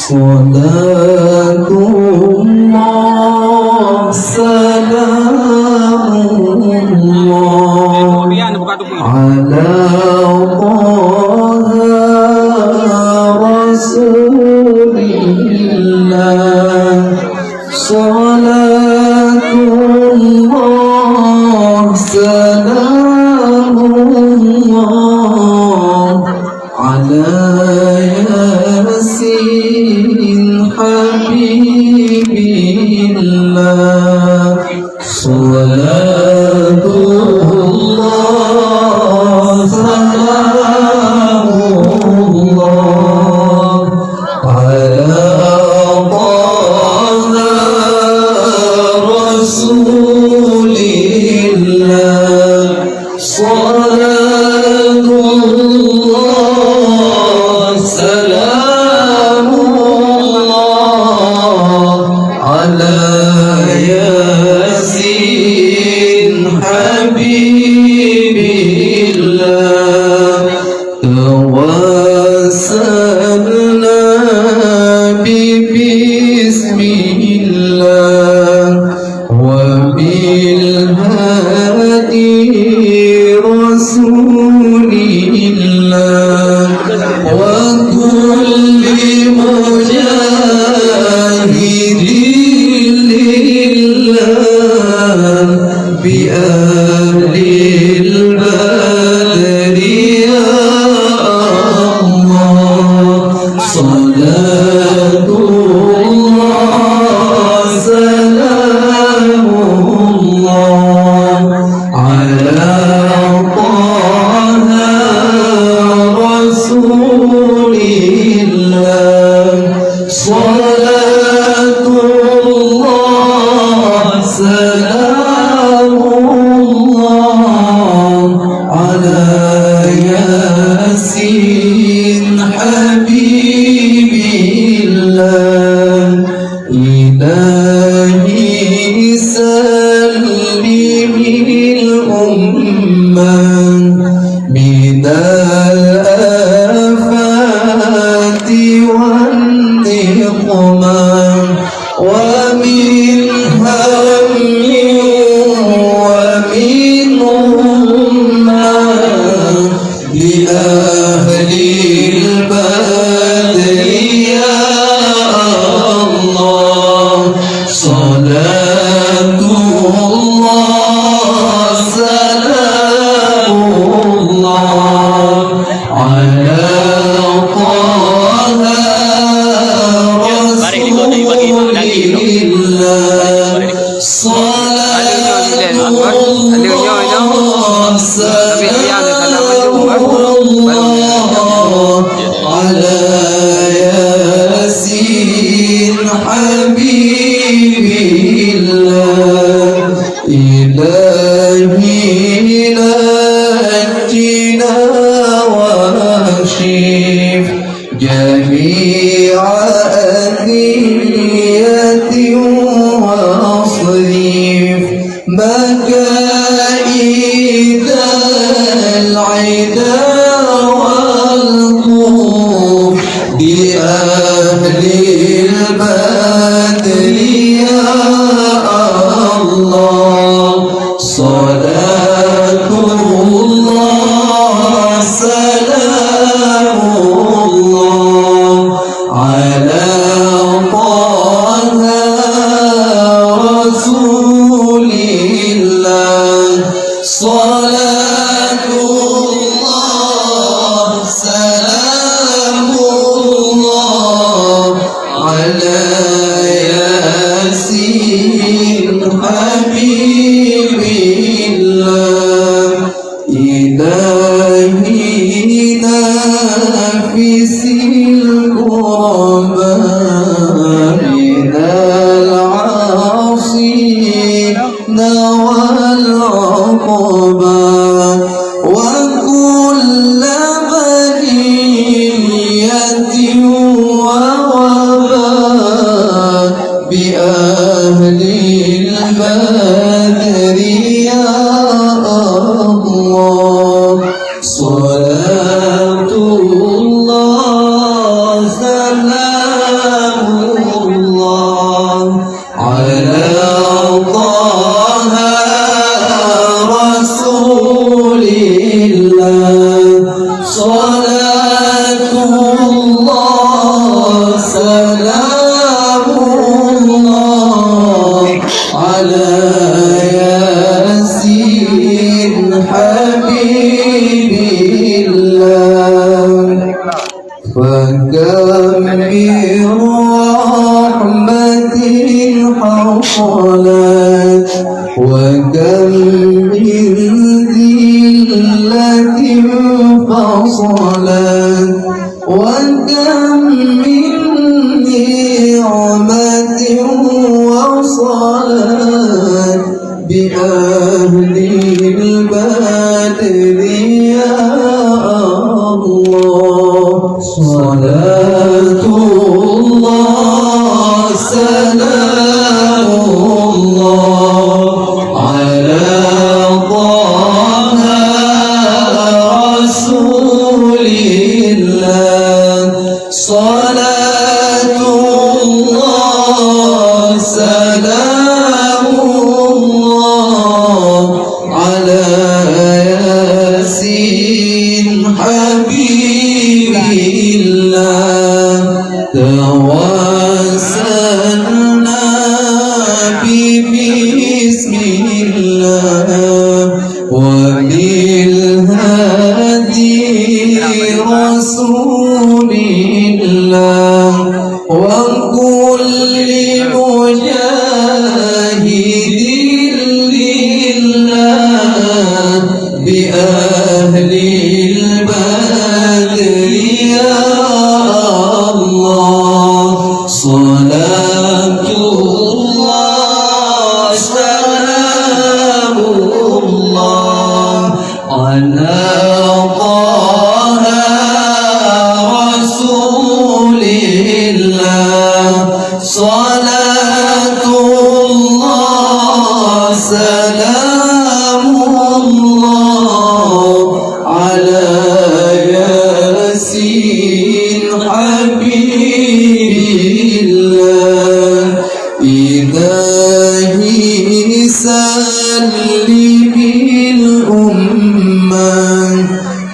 صلاة الله سلام الله على طه رسول الله صلاة الله سلام الله على ياسين حبيب الله صلاة الله سلام الله على طه رسول الله صلاة الله سلام الله على ياسين حبيب الله توسلنا ببسم الله وبالهادي رسول الله وكل مجاهد لله بأهل البدر يا الله صلاة الله سلام الله على طه رسول الله صلاة الله سلام الله على ياسين حبيب الله إلهي سلم الأمة من الآفات والنقمة ومن هم ومن أمة لأهل البدر يا الله صلاة الله سلام الله على طه رسول الله صلاة الله سلام الله على ياسين حبيب الله إلهي نجنا واكشف جميع أذية واصرف مكائد العدا والخوف بأهل البدر يا الله صلاة الله سلام الله على طه رسول الله صلاة الله سلام الله على ياسين حبيب الله إلهي نافس الكرباء من العاصين والعقبى وكل بلية ووباء بأهل البدر يا الله صلاة الله سلام فصلت وكم من نعمة وصلت بأهل البدر يا الله صلاة الله سلام الله على طه رسول الله صلاة الله سلام الله على ياسين حبيب الله توسلنا بسم الله وبالهادي رسول الله وكل مجاهد لله بأهل البدر يا الله صلاة الله سلام الله على طه رسول الله صلاة الله سلام الله على ياسين حبيب الله إلهي سلم الأمة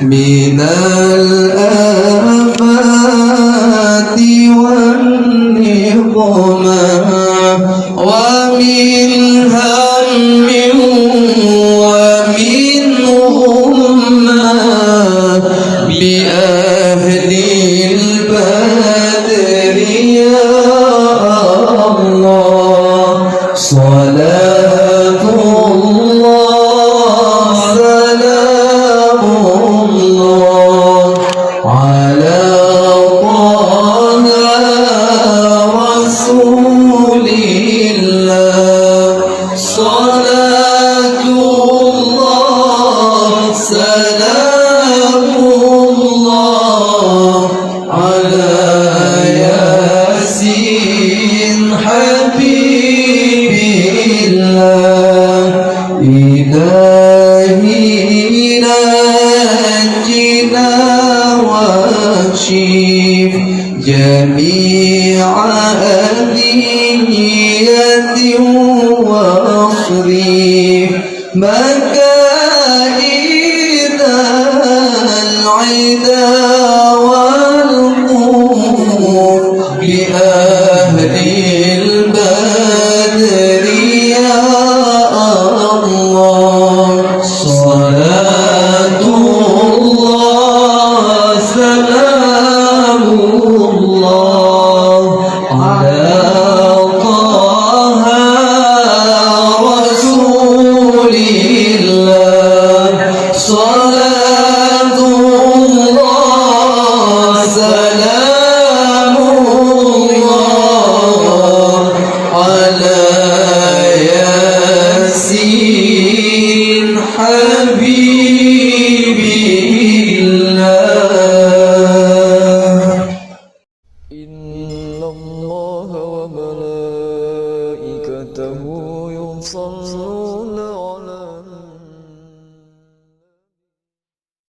من الآفات والنقمة ومن هم ومن غمة بأهل البدر يا الله صلاة الله سلام الله على طه رسول الله صلاة الله سلام الله على ياسين حبيب الله إلهي نجنا واكشف جميع أذية واصرف مكائد العدا والقوم بأهل البدر يا الله صلاة الله سلام الله على طه رسول الله